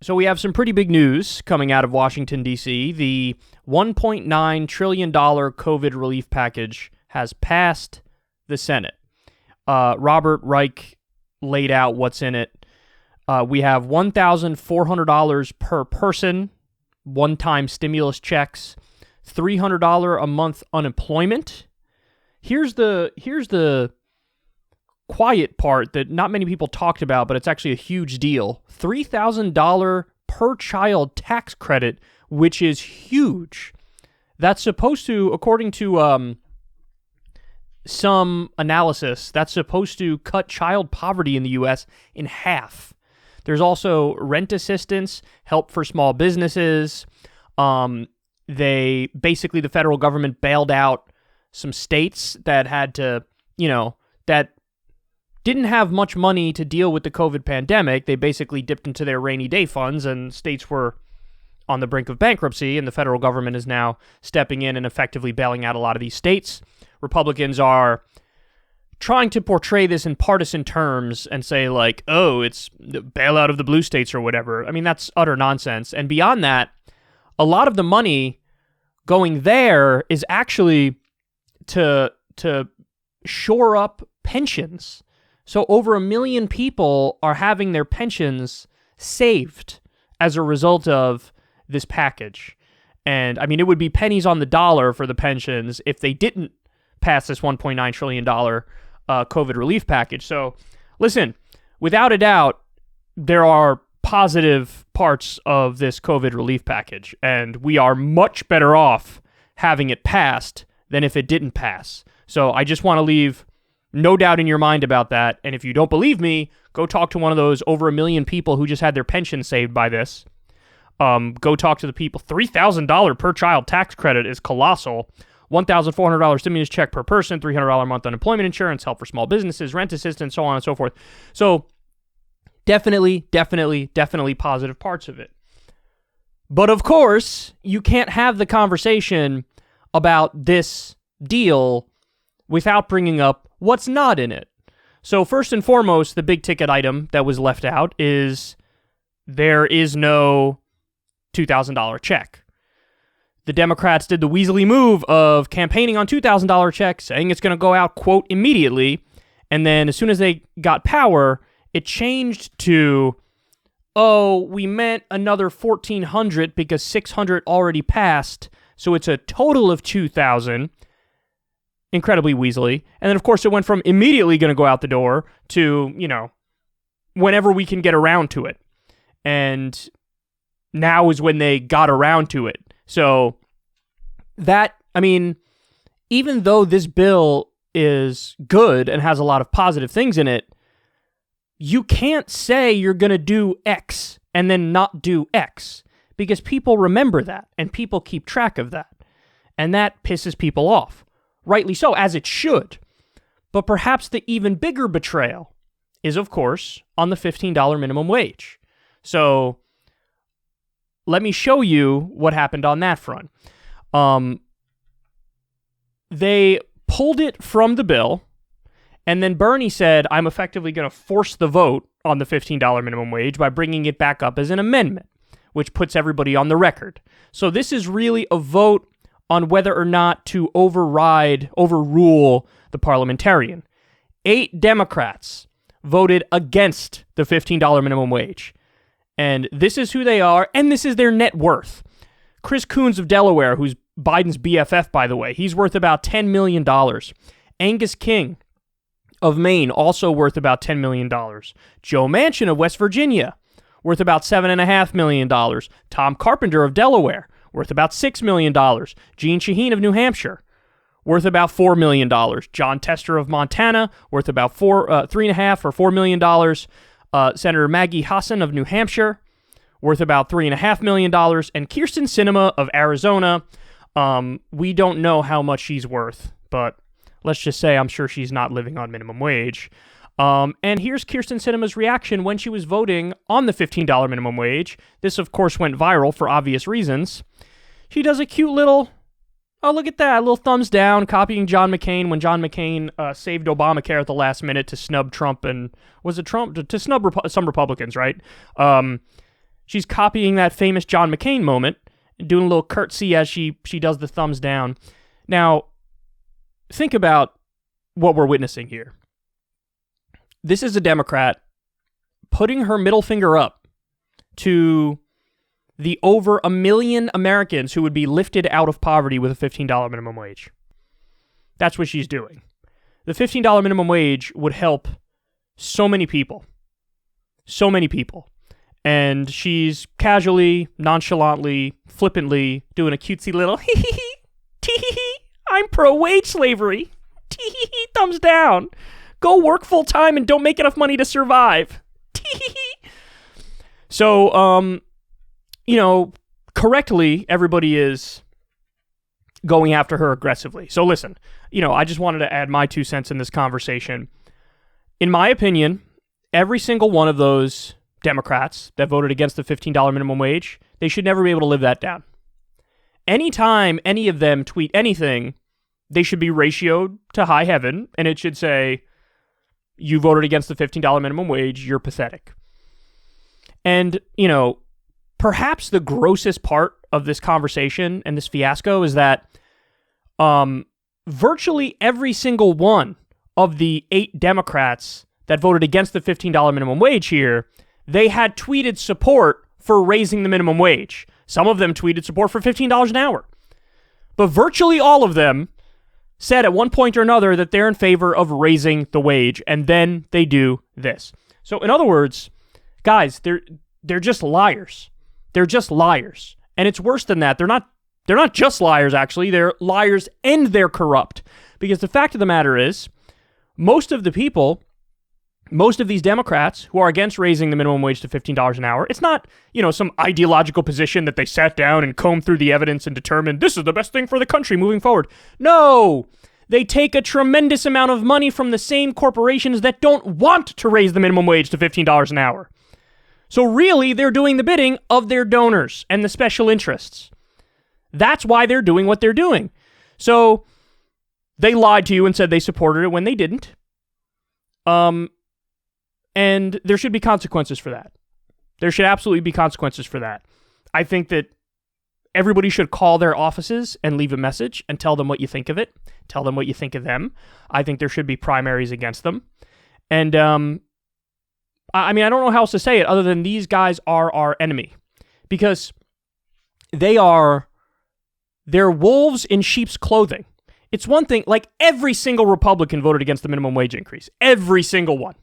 So we have some pretty big news coming out of Washington, D.C. The $1.9 trillion COVID relief package has passed the Senate. Robert Reich laid out what's in it. We have $1,400 per person, one-time stimulus checks, $300 a month unemployment. Here's the quiet part that not many people talked about, but it's actually a huge deal. $3,000 per child tax credit, which is huge. That's supposed to, according to some analysis, that's supposed to cut child poverty in the U.S. in half. There's also rent assistance, help for small businesses. The federal government bailed out some states that had to, that didn't have much money to deal with the COVID pandemic. They basically dipped into their rainy day funds, and states were on the brink of bankruptcy, and the federal government is now stepping in and effectively bailing out a lot of these states. Republicans are trying to portray this in partisan terms and say, like, oh, it's the bailout of the blue states or whatever. I mean, that's utter nonsense. And beyond that, a lot of the money going there is actually to shore up pensions. So over 1 million people are having their pensions saved as a result of this package. And, I mean, it would be pennies on the dollar for the pensions if they didn't pass this $1.9 trillion COVID relief package. So, listen, without a doubt, there are positive parts of this COVID relief package, and we are much better off having it passed than if it didn't pass. So I just want to leave no doubt in your mind about that. And if you don't believe me, go talk to one of those over 1 million people who just had their pension saved by this. Go talk to the people. $3,000 per child tax credit is colossal. $1,400 stimulus check per person, $300 a month unemployment insurance, help for small businesses, rent assistance, so on and so forth. So definitely positive parts of it. But of course, you can't have the conversation about this deal without bringing up what's not in it. So first and foremost, the big ticket item that was left out is there is no $2,000 check. The Democrats did the weaselly move of campaigning on $2,000 checks, saying it's going to go out, quote, immediately. And then as soon as they got power, it changed to, oh, we meant another 1,400 because 600 already passed. So it's a total of 2,000. Incredibly weaselly. And then, of course, it went from immediately going to go out the door to, whenever we can get around to it. And now is when they got around to it. So that, I mean, even though this bill is good and has a lot of positive things in it, you can't say you're going to do X and then not do X, because people remember that and people keep track of that. And that pisses people off. Rightly so, as it should. But perhaps the even bigger betrayal is, of course, on the $15 minimum wage. So let me show you what happened on that front. They pulled it from the bill, and then Bernie said, I'm effectively going to force the vote on the $15 minimum wage by bringing it back up as an amendment, which puts everybody on the record. So this is really a vote on whether or not to overrule the parliamentarian. 8 Democrats voted against the $15 minimum wage. And this is who they are, and this is their net worth. Chris Coons of Delaware, who's Biden's BFF, by the way, he's worth about $10 million. Angus King of Maine, also worth about $10 million. Joe Manchin of West Virginia, worth about $7.5 million. Tom Carpenter of Delaware, worth about $6 million. Gene Shaheen of New Hampshire, worth about $4 million. John Tester of Montana, worth about $3.5 or $4 million. Senator Maggie Hassan of New Hampshire, worth about $3.5 million. And Kyrsten Sinema of Arizona, we don't know how much she's worth, but let's just say I'm sure she's not living on minimum wage. And here's Kyrsten Sinema's reaction when she was voting on the $15 minimum wage. This, of course, went viral for obvious reasons. She does a cute little, oh, look at that, a little thumbs down, copying John McCain when John McCain saved Obamacare at the last minute to snub Trump and, was it Trump? To snub some Republicans, right? She's copying that famous John McCain moment, doing a little curtsy as she does the thumbs down. Now, think about what we're witnessing here. This is a Democrat putting her middle finger up to the over 1 million Americans who would be lifted out of poverty with a $15 minimum wage. That's what she's doing. The $15 minimum wage would help so many people. So many people. And she's casually, nonchalantly, flippantly doing a cutesy little hee-hee-hee, tee-hee-hee, I'm pro-wage slavery, tee-hee-hee, thumbs down. Go work full-time and don't make enough money to survive. Tee-hee-hee. So, correctly, everybody is going after her aggressively. So listen, I just wanted to add my 2 cents in this conversation. In my opinion, every single one of those Democrats that voted against the $15 minimum wage, they should never be able to live that down. Anytime any of them tweet anything, they should be ratioed to high heaven, and it should say, you voted against the $15 minimum wage, you're pathetic. And, perhaps the grossest part of this conversation and this fiasco is that virtually every single one of the 8 Democrats that voted against the $15 minimum wage here, they had tweeted support for raising the minimum wage. Some of them tweeted support for $15 an hour. But virtually all of them said at one point or another that they're in favor of raising the wage, and then they do this. So in other words, guys, they're just liars. They're just liars. And it's worse than that. They're not just liars, actually. They're liars and they're corrupt. Because the fact of the matter is, most of these Democrats who are against raising the minimum wage to $15 an hour, it's not, some ideological position that they sat down and combed through the evidence and determined this is the best thing for the country moving forward. No, they take a tremendous amount of money from the same corporations that don't want to raise the minimum wage to $15 an hour. So really, they're doing the bidding of their donors and the special interests. That's why they're doing what they're doing. So they lied to you and said they supported it when they didn't. And there should be consequences for that. There should absolutely be consequences for that. I think that everybody should call their offices and leave a message and tell them what you think of it. Tell them what you think of them. I think there should be primaries against them. And, I don't know how else to say it other than these guys are our enemy. Because they're wolves in sheep's clothing. It's one thing, like every single Republican voted against the minimum wage increase. Every single one.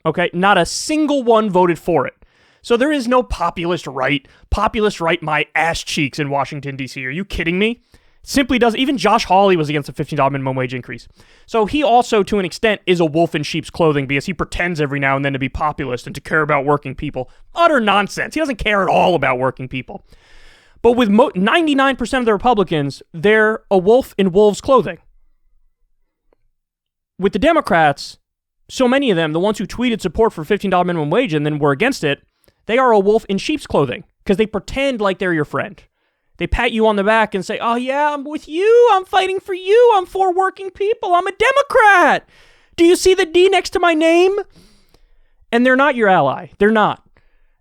Okay? Not a single one voted for it. So there is no populist right my ass cheeks in Washington, D.C. Are you kidding me? Simply doesn't. Even Josh Hawley was against a $15 minimum wage increase. So he also, to an extent, is a wolf in sheep's clothing because he pretends every now and then to be populist and to care about working people. Utter nonsense. He doesn't care at all about working people. But with 99% of the Republicans, they're a wolf in wolf's clothing. With the Democrats, so many of them, the ones who tweeted support for $15 minimum wage and then were against it, they are a wolf in sheep's clothing because they pretend like they're your friend. They pat you on the back and say, oh yeah, I'm with you. I'm fighting for you. I'm for working people. I'm a Democrat. Do you see the D next to my name? And they're not your ally. They're not.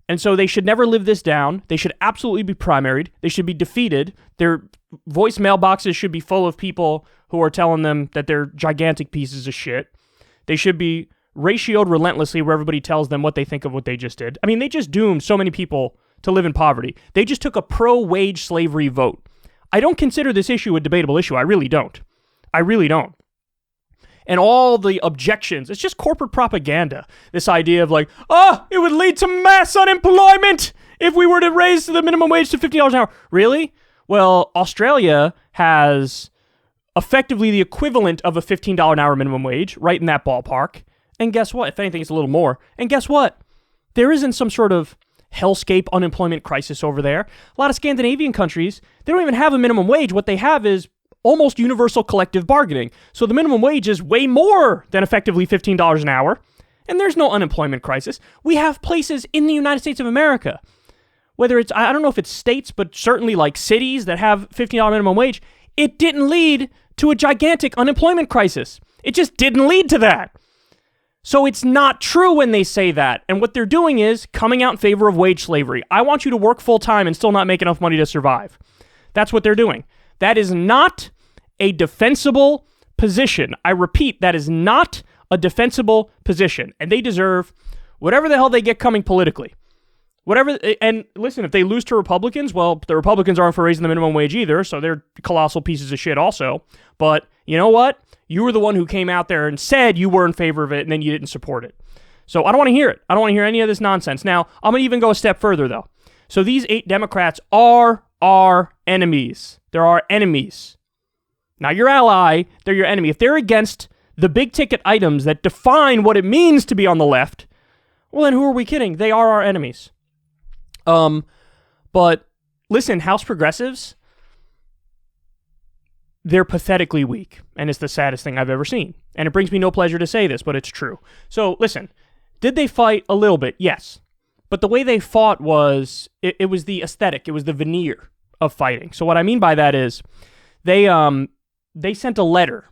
And so they should never live this down. They should absolutely be primaried. They should be defeated. Their voicemail boxes should be full of people who are telling them that they're gigantic pieces of shit. They should be ratioed relentlessly where everybody tells them what they think of what they just did. I mean, they just doomed so many people to live in poverty. They just took a pro-wage slavery vote. I don't consider this issue a debatable issue. I really don't. And all the objections, it's just corporate propaganda. This idea of like, it would lead to mass unemployment if we were to raise the minimum wage to $50 an hour. Really? Well, Australia has effectively the equivalent of a $15 an hour minimum wage, right in that ballpark. And guess what? If anything, it's a little more. And guess what? There isn't some sort of hellscape unemployment crisis over there. A lot of Scandinavian countries, they don't even have a minimum wage. What they have is almost universal collective bargaining. So the minimum wage is way more than effectively $15 an hour. And there's no unemployment crisis. We have places in the United States of America, whether it's, I don't know if it's states, but certainly like cities that have $15 minimum wage, it didn't lead to a gigantic unemployment crisis. It just didn't lead to that. So it's not true when they say that. And what they're doing is coming out in favor of wage slavery. I want you to work full time and still not make enough money to survive. That's what they're doing. That is not a defensible position. I repeat, that is not a defensible position. And they deserve whatever the hell they get coming politically. Whatever, and listen, if they lose to Republicans, well, the Republicans aren't for raising the minimum wage either, so they're colossal pieces of shit also. But you know what? You were the one who came out there and said you were in favor of it, and then you didn't support it. So I don't want to hear it. I don't want to hear any of this nonsense. Now, I'm going to even go a step further, though. So these 8 Democrats are our enemies. They're our enemies. Not your ally, they're your enemy. If they're against the big-ticket items that define what it means to be on the left, well, then who are we kidding? They are our enemies. But listen, House progressives, they're pathetically weak, and it's the saddest thing I've ever seen. And it brings me no pleasure to say this, but it's true. So listen, did they fight a little bit? Yes. But the way they fought was, it was the aesthetic, it was the veneer of fighting. So what I mean by that is, they sent a letter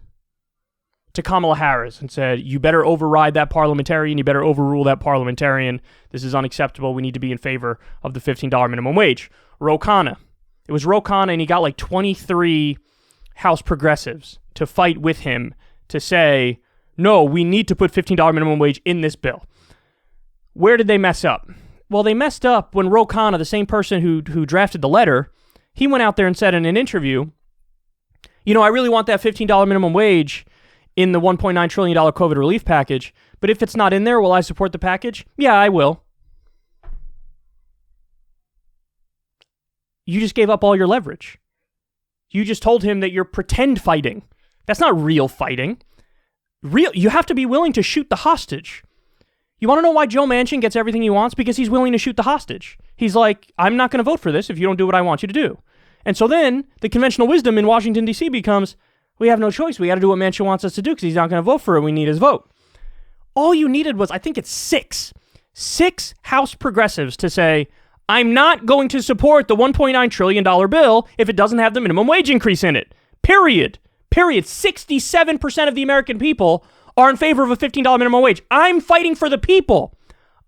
to Kamala Harris and said, you better override that parliamentarian, you better overrule that parliamentarian, this is unacceptable, we need to be in favor of the $15 minimum wage. Ro Khanna. It was Ro Khanna, and he got like 23 House progressives to fight with him to say, no, we need to put $15 minimum wage in this bill. Where did they mess up? Well, they messed up when Ro Khanna, the same person who drafted the letter, he went out there and said in an interview, you know, I really want that $15 minimum wage in the $1.9 trillion COVID relief package, but if it's not in there, will I support the package? Yeah, I will. You just gave up all your leverage. You just told him that you're pretend fighting. That's not real fighting. You have to be willing to shoot the hostage. You want to know why Joe Manchin gets everything he wants? Because he's willing to shoot the hostage. He's like, I'm not going to vote for this if you don't do what I want you to do. And so then the conventional wisdom in Washington, D.C. becomes, we have no choice. We got to do what Manchin wants us to do because he's not going to vote for it. We need his vote. All you needed was, I think it's six House progressives to say, I'm not going to support the $1.9 trillion bill if it doesn't have the minimum wage increase in it. Period. 67% of the American people are in favor of a $15 minimum wage. I'm fighting for the people.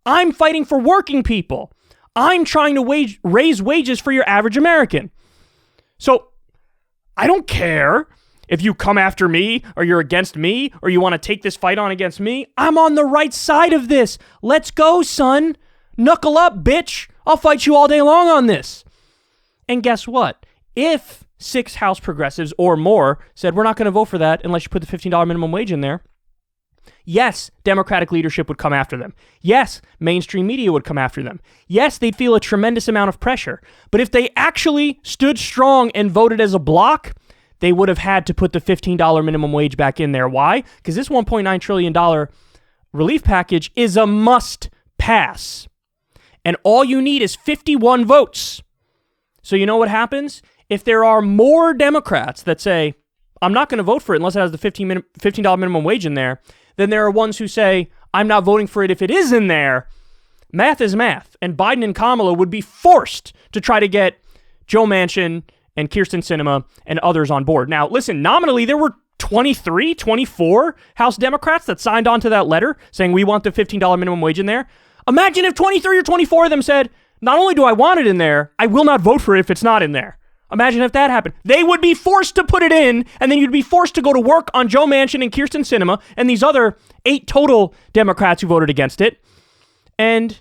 I'm fighting for working people. I'm trying to raise wages for your average American. So I don't care if you come after me or you're against me or you want to take this fight on against me. I'm on the right side of this. Let's go, son. Knuckle up, bitch. I'll fight you all day long on this. And guess what? If 6 House progressives or more said, we're not going to vote for that unless you put the $15 minimum wage in there, yes, Democratic leadership would come after them. Yes, mainstream media would come after them. Yes, they'd feel a tremendous amount of pressure. But if they actually stood strong and voted as a bloc, they would have had to put the $15 minimum wage back in there. Why? Because this $1.9 trillion relief package is a must pass. And all you need is 51 votes. So you know what happens? If there are more Democrats that say, I'm not going to vote for it unless it has the $15 minimum wage in there, then there are ones who say, I'm not voting for it if it is in there. Math is math. And Biden and Kamala would be forced to try to get Joe Manchin and Kyrsten Sinema and others on board. Now, listen, nominally there were 23, 24 House Democrats that signed on to that letter saying we want the $15 minimum wage in there. Imagine if 23 or 24 of them said, not only do I want it in there, I will not vote for it if it's not in there. Imagine if that happened. They would be forced to put it in, and then you'd be forced to go to work on Joe Manchin and Kyrsten Sinema and these other 8 total Democrats who voted against it. And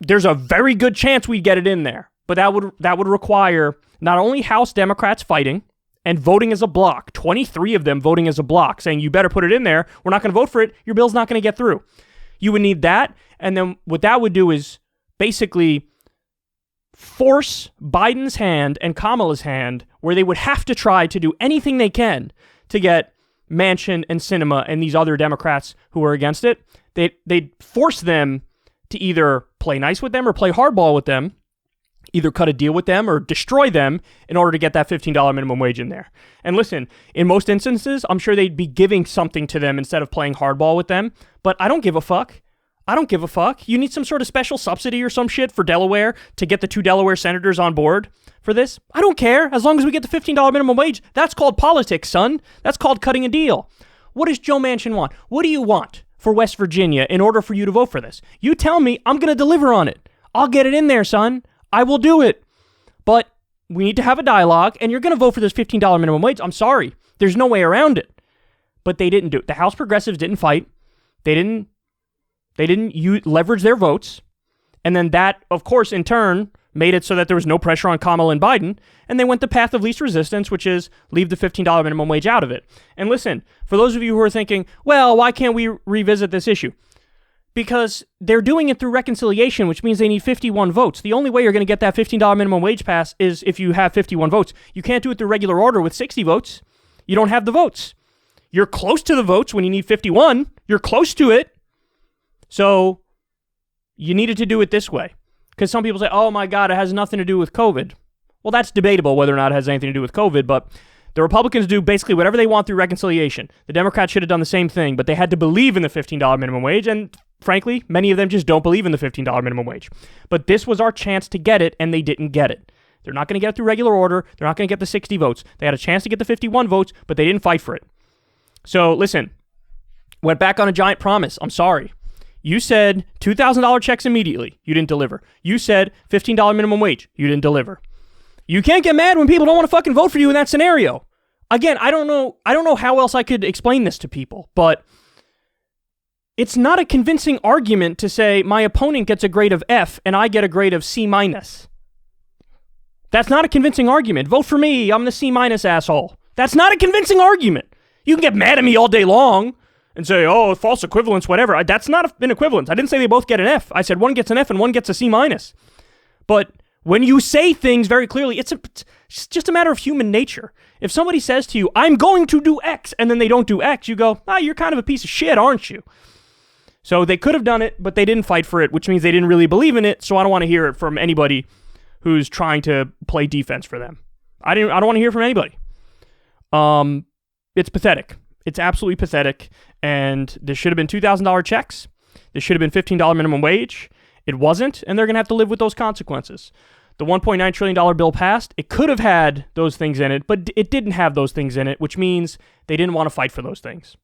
there's a very good chance we'd get it in there. But that would require not only House Democrats fighting and voting as a block, 23 of them voting as a block, saying you better put it in there, we're not going to vote for it, your bill's not going to get through. You would need that, and then what that would do is basically force Biden's hand and Kamala's hand where they would have to try to do anything they can to get Manchin and Sinema and these other Democrats who are against it. They'd force them to either play nice with them or play hardball with them, either cut a deal with them or destroy them in order to get that $15 minimum wage in there. And listen, in most instances, I'm sure they'd be giving something to them instead of playing hardball with them, but I don't give a fuck. I don't give a fuck. You need some sort of special subsidy or some shit for Delaware to get the 2 Delaware senators on board for this? I don't care. As long as we get the $15 minimum wage, that's called politics, son. That's called cutting a deal. What does Joe Manchin want? What do you want? for West Virginia in order for you to vote for this. You tell me, I'm going to deliver on it. I'll get it in there, son. I will do it. But we need to have a dialogue, and you're going to vote for this $15 minimum wage. I'm sorry. There's no way around it. But they didn't do it. The House progressives didn't fight. They didn't leverage their votes. And then that, of course, in turn, made it so that there was no pressure on Kamala and Biden. And they went the path of least resistance, which is leave the $15 minimum wage out of it. And listen, for those of you who are thinking, well, why can't we revisit this issue? Because they're doing it through reconciliation, which means they need 51 votes. The only way you're going to get that $15 minimum wage pass is if you have 51 votes. You can't do it through regular order with 60 votes. You don't have the votes. You're close to the votes when you need 51. You're close to it. So you needed to do it this way. Because some people say, oh my God, it has nothing to do with COVID. Well, that's debatable whether or not it has anything to do with COVID, but the Republicans do basically whatever they want through reconciliation. The Democrats should have done the same thing, but they had to believe in the $15 minimum wage, and frankly, many of them just don't believe in the $15 minimum wage. But this was our chance to get it, and they didn't get it. They're not going to get it through regular order. They're not going to get the 60 votes. They had a chance to get the 51 votes, but they didn't fight for it. So listen, went back on a giant promise. I'm sorry. You said $2,000 checks immediately. You didn't deliver. You said $15 minimum wage. You didn't deliver. You can't get mad when people don't want to fucking vote for you in that scenario. Again, I don't know how else I could explain this to people, but it's not a convincing argument to say my opponent gets a grade of F and I get a grade of C-. That's not a convincing argument. Vote for me. I'm the C- asshole. That's not a convincing argument. You can get mad at me all day long and say, oh, false equivalence, whatever. That's not an equivalence. I didn't say they both get an F. I said one gets an F and one gets a C-. But when you say things very clearly, it's just a matter of human nature. If somebody says to you, I'm going to do X, and then they don't do X, you go, you're kind of a piece of shit, aren't you? So they could have done it, but they didn't fight for it, which means they didn't really believe in it, so I don't want to hear it from anybody who's trying to play defense for them. I don't want to hear from anybody. It's pathetic. It's absolutely pathetic, and there should have been $2,000 checks. There should have been $15 minimum wage. It wasn't, and they're going to have to live with those consequences. The $1.9 trillion bill passed. It could have had those things in it, but it didn't have those things in it, which means they didn't want to fight for those things.